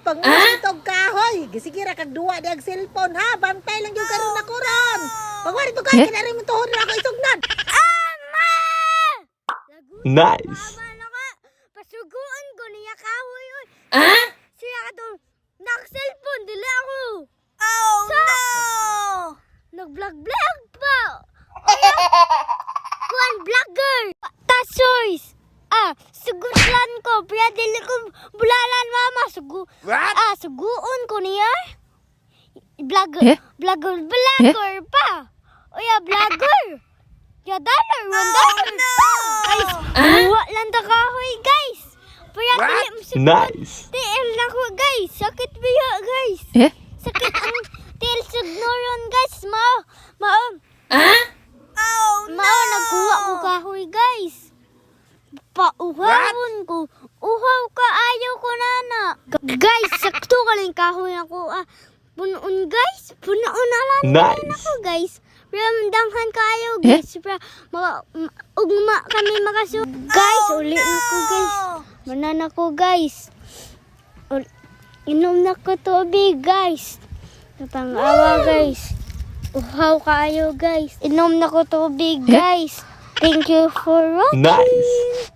pangulit og kahoy. Gisigira kag duwa di ag cellphone ha. Bantay lang yung karon ako ron. Pagwari to kay kinari mo tuhod ra ako isugnan. Nice. Pasuguan ko niya kahoy oy. Ah? Siya ka to nak-cellphone dili ako. Oh no! Nag-vlog pa. Kuan vlogger. Tasoys. Sugutlan ko. Pero dili ko bulalan mama. Suguon ko niya. Vlogger. Vlogger pa. Oya, vlogger. Ya dollar, $1. Guys, buwa lang ta kahoy, guys. Pero dili mo Nice. tiil na ko, guys. Sakit biya, guys. Sakit ang tiil sugnoron, guys. Nagkuha ko kahoy, guys. Pauhawon ko. Uhaw ka, ayaw ko nana. Guys, sakto ka lang kahoy ako. Punoon, guys. Punoon na lang Nice. ako, guys. Pero danghan kayo, guys. Pero ugma kami makasug. Guys, uli na ko, guys. Manan ako, guys. Inom na ko tubig, guys. Napangawa, guys. Uhaw kayo, guys. Inom na ko tubig, guys. Thank you for watching. Nice.